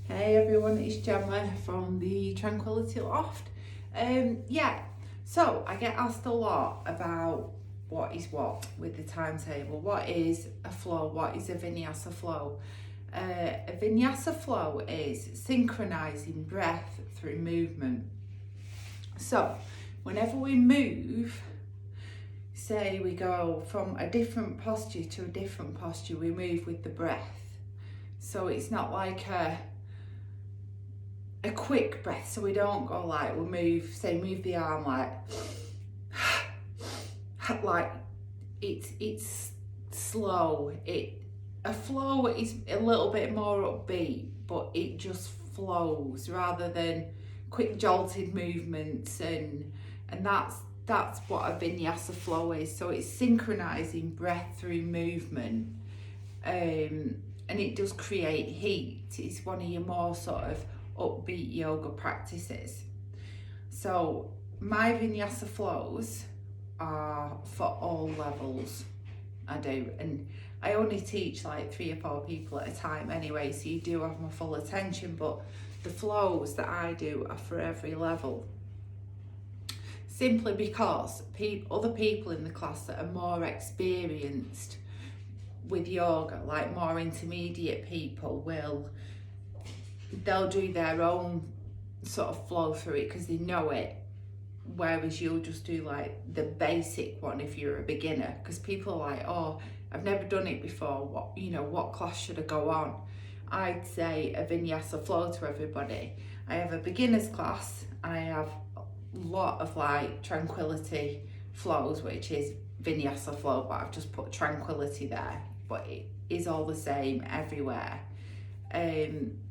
Hey everyone, it's Gemma from the Tranquility Loft. So I get asked a lot about what is what with the timetable. What is a flow? What is a vinyasa flow? A vinyasa flow is synchronizing breath through movement. So whenever we move, say we go from a different posture to a different posture, we move with the breath. So it's not like a quick breath, so we don't go like, we'll move the arm like it's slow. A flow is a little bit more upbeat, but it just flows rather than quick jolted movements, and that's what a vinyasa flow is. So it's synchronizing breath through movement, and it does create heat. It's one of your more sort of upbeat yoga practices. So my vinyasa flows are for all levels. I do, and I only teach like 3 or 4 people at a time anyway, so you do have my full attention, but the flows that I do are for every level, simply because other people in the class that are more experienced with yoga, like more intermediate people, they'll do their own sort of flow through it because they know it, whereas you'll just do like the basic one if you're a beginner, because people are like, oh, I've never done it before, what class should I go on? I'd say a vinyasa flow to everybody. I have a beginner's class, I have a lot of like tranquility flows, which is vinyasa flow, but I've just put tranquility there, but it is all the same everywhere.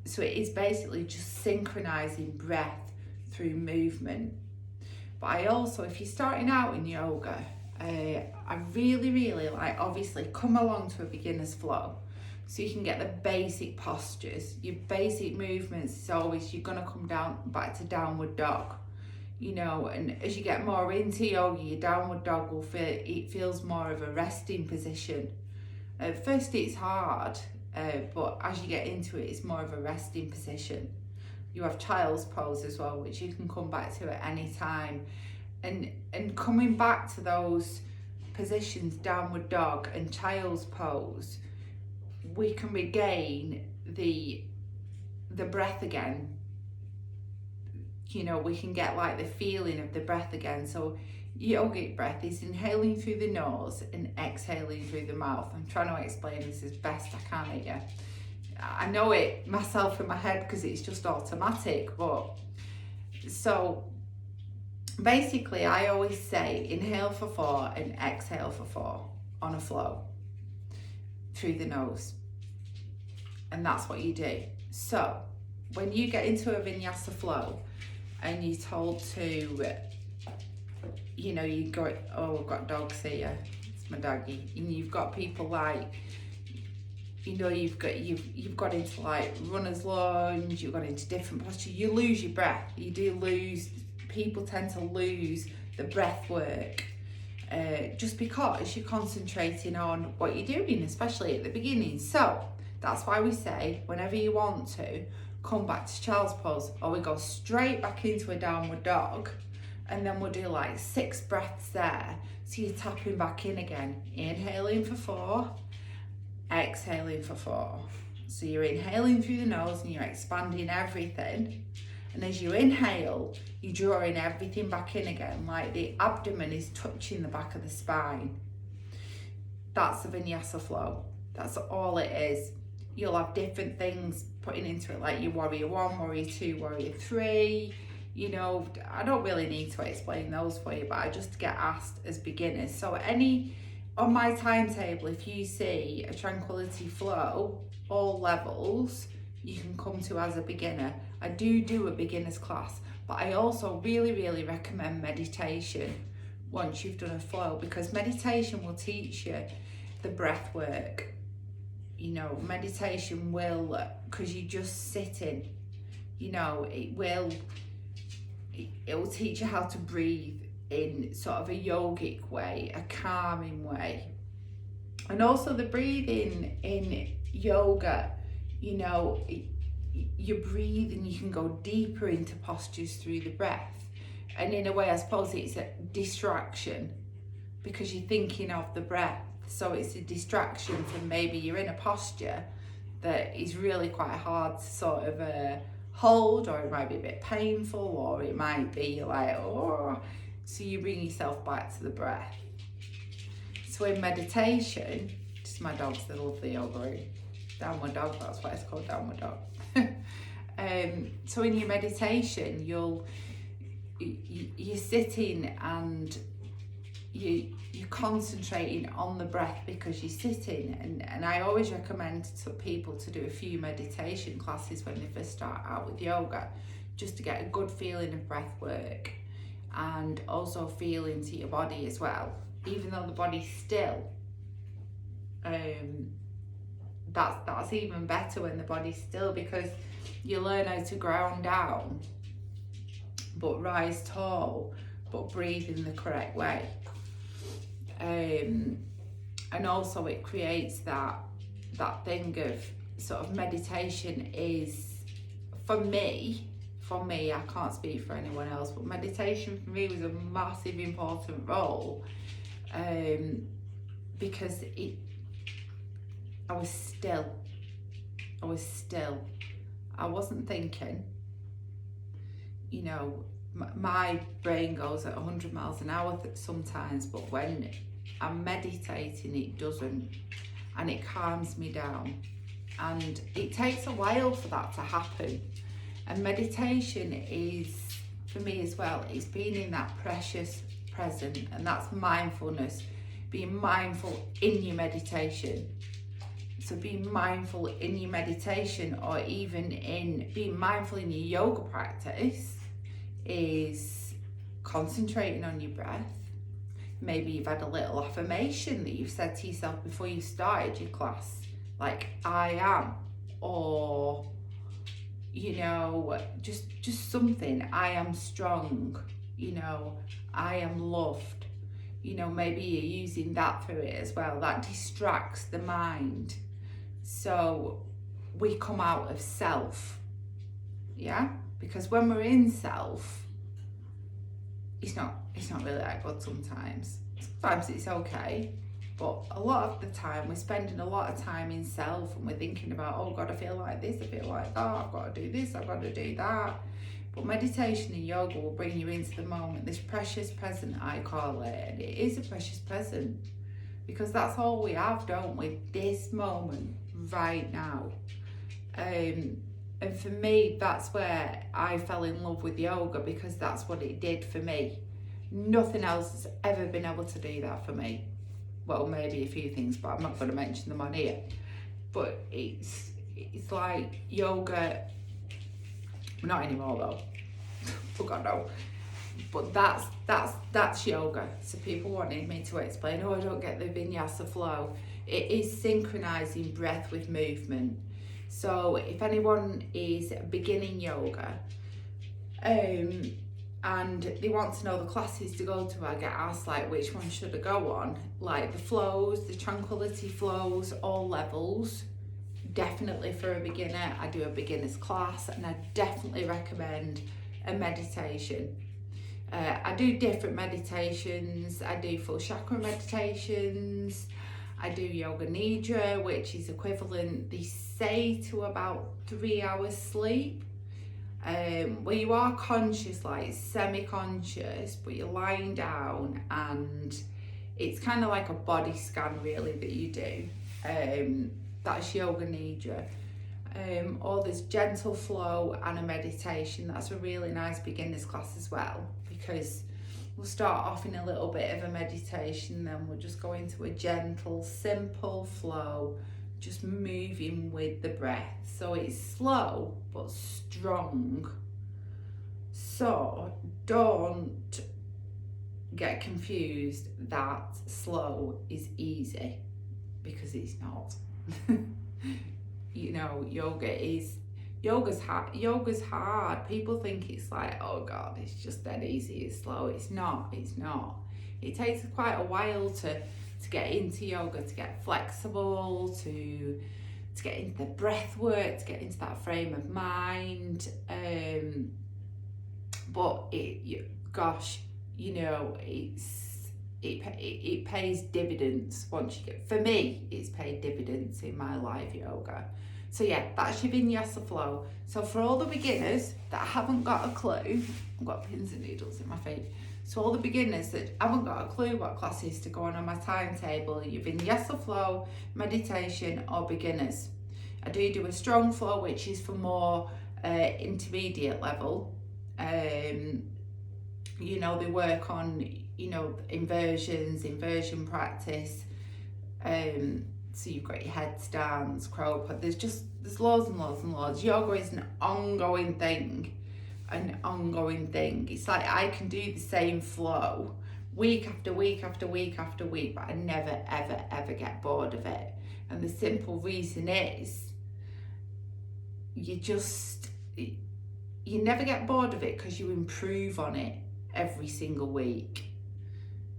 So it is basically just synchronizing breath through movement. But I also, if you're starting out in yoga, I really like, obviously come along to a beginner's flow so you can get the basic postures. Your basic movements is always, you're going to come back to downward dog, and as you get more into yoga, your downward dog it feels more of a resting position. At first it's hard, but as you get into it, it's more of a resting position. You have child's pose as well, which you can come back to at any time. And coming back to those positions, downward dog and child's pose, we can regain the breath again. We can get like the feeling of the breath again. So yogic breath is inhaling through the nose and exhaling through the mouth. I'm trying to explain this as best I can here. I know it myself in my head because it's just automatic, but so basically I always say inhale for 4 and exhale for 4 on a flow through the nose, and that's what you do. So when you get into a vinyasa flow and you're told to, you go, oh, I've got dogs here, it's my doggy, and you've got people like, you've got into like runner's lunge, you've got into different postures, you lose your breath. People tend to lose the breath work just because you're concentrating on what you're doing, especially at the beginning. So that's why we say, whenever you want to, come back to child's pose, or we go straight back into a downward dog, and then we'll do like 6 breaths there. So you're tapping back in again, inhaling for 4, exhaling for 4. So you're inhaling through the nose and you're expanding everything, and as you inhale, you're drawing everything back in again, like the abdomen is touching the back of the spine. That's the vinyasa flow. That's all it is. You'll have different things putting into it, like your warrior 1, warrior 2, warrior 3. I don't really need to explain those for you, but I just get asked as beginners. So on my timetable, if you see a tranquility flow, all levels, you can come to as a beginner. I do a beginner's class, but I also really recommend meditation once you've done a flow, because meditation will teach you the breath work. Meditation will, because you're just sitting, it will teach you how to breathe in sort of a yogic way, a calming way. And also the breathing in yoga, you breathe and you can go deeper into postures through the breath. And in a way, I suppose it's a distraction because you're thinking of the breath. So it's a distraction from maybe you're in a posture that is really quite hard to sort of hold, or it might be a bit painful, or it might be like, oh, so you bring yourself back to the breath. So in meditation, just my dogs, they love the yoga, downward dog, that's why it's called downward dog. So in your meditation, you're sitting and you're concentrating on the breath because you're sitting, and I always recommend to people to do a few meditation classes when they first start out with yoga, just to get a good feeling of breath work and also feel into your body as well. Even though the body's still, that's even better when the body's still, because you learn how to ground down but rise tall, but breathe in the correct way. And also it creates that thing of sort of meditation is, for me, I can't speak for anyone else, but meditation for me was a massive important role, because I was still, I wasn't thinking, you know, my brain goes at 100 miles an hour sometimes, but when I'm meditating it doesn't, and it calms me down, and it takes a while for that to happen. And meditation is, for me as well, it's being in that precious present, and that's mindfulness, being mindful in your meditation. So being mindful in your meditation, or even in being mindful in your yoga practice, is concentrating on your breath. Maybe you've had a little affirmation that you've said to yourself before you started your class, like I am, or you know, just something, I am strong, you know, I am loved, you know, maybe you're using that for it as well. That distracts the mind, so we come out of self, yeah, because when we're in self, it's not really that good sometimes it's okay, but a lot of the time we're spending a lot of time in self, and we're thinking about, oh God, I feel like this, I feel like that, I've got to do this, I've got to do that. But meditation and yoga will bring you into the moment, this precious present, I call it, and it is a precious present because that's all we have, don't we? This moment right now. And for me, that's where I fell in love with yoga, because that's what it did for me. Nothing else has ever been able to do that for me. Well, maybe a few things, but I'm not going to mention them on here. But it's like yoga, not anymore though. Oh God, no. But that's yoga. So people wanted me to explain, oh, I don't get the vinyasa flow. It is synchronizing breath with movement. So if anyone is beginning yoga, and they want to know the classes to go to, I get asked like, which one should I go on? Like the flows, the tranquility flows, all levels. Definitely for a beginner, I do a beginner's class, and I definitely recommend a meditation. I do different meditations. I do full chakra meditations. I do yoga nidra, which is equivalent, they say, to about 3 hours sleep. Where you are conscious, like semi-conscious, but you're lying down, and it's kind of like a body scan really that you do. That's yoga nidra. Or there's gentle flow and a meditation. That's a really nice beginner's class as well, because we'll start off in a little bit of a meditation, then we'll just go into a gentle, simple flow, just moving with the breath. So it's slow but strong. So don't get confused that slow is easy, because it's not. You know, yoga's hard. People think it's like, oh God, it's just that easy, it's slow. It's not. It takes quite a while to get into yoga, to get flexible, to to get into the breath work, to get into that frame of mind. But gosh, you know, it pays dividends once you get. For me, it's paid dividends in my live yoga. So yeah, that's your Vinyasa flow. So for all the beginners that haven't got a clue, I've got pins and needles in my feet. So all the beginners that haven't got a clue what classes to go on my timetable, your Vinyasa flow, meditation, or beginners. I do a strong flow, which is for more intermediate level. You know, they work on, you know, inversion practice. So you've got your headstands, crow, there's loads and loads and loads. Yoga is an ongoing thing. It's like I can do the same flow week after week after week after week, but I never ever ever get bored of it. And the simple reason is you never get bored of it because you improve on it every single week.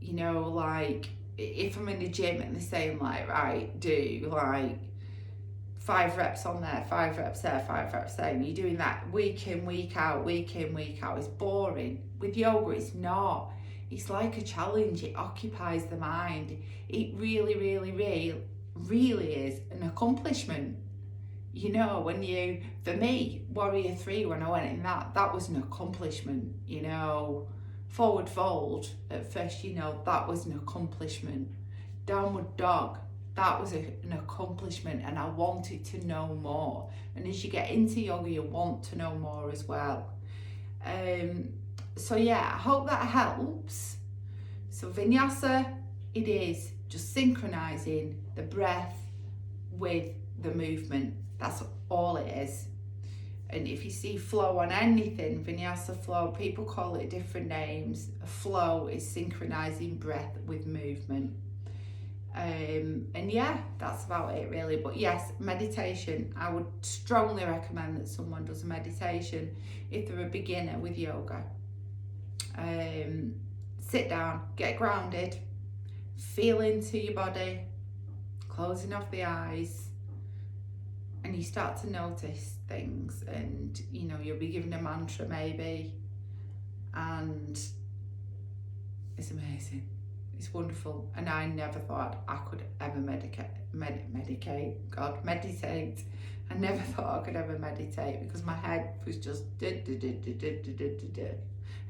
You know, like if I'm in the gym and they're saying like, right, do like 5 reps on there, 5 reps there, 5 reps there, and you're doing that week in, week out, it's boring. With yoga, it's not. It's like a challenge. It occupies the mind. It really, really, really, really is an accomplishment. You know, for me, Warrior 3, when I went in that was an accomplishment, you know. Forward fold, at first, you know, that was an accomplishment. Downward dog, that was an accomplishment, and I wanted to know more. And as you get into yoga, you want to know more as well. So yeah, I hope that helps. So Vinyasa, it is just synchronizing the breath with the movement. That's all it is. And if you see flow on anything, Vinyasa flow, people call it different names. A flow is synchronizing breath with movement. And yeah, that's about it really. But yes, meditation, I would strongly recommend that someone does a meditation if they're a beginner with yoga. Sit down, get grounded, feel into your body, closing off the eyes, and you start to notice things, and you know, you'll be given a mantra maybe, and it's amazing. It's wonderful. And I never thought I could ever meditate. I never thought I could ever meditate because my head was just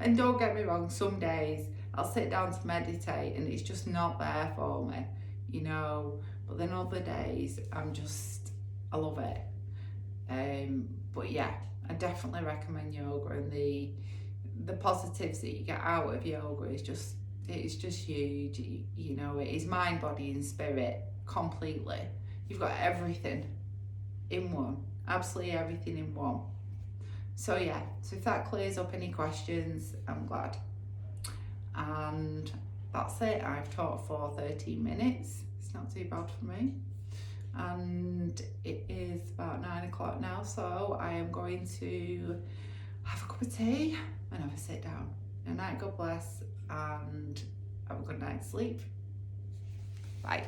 and don't get me wrong, some days I'll sit down to meditate and it's just not there for me, you know, but then other days I love it. But yeah, I definitely recommend yoga, and the positives that you get out of yoga is just, it's just huge. You know, it is mind, body and spirit completely. You've got everything in one, absolutely everything in one. So yeah, so if that clears up any questions, I'm glad. And that's it. I've taught for 13 minutes. It's not too bad for me. And it is about 9 o'clock now, so I am going to have a cup of tea and have a sit down. Good night, God bless, and have a good night's sleep. Bye.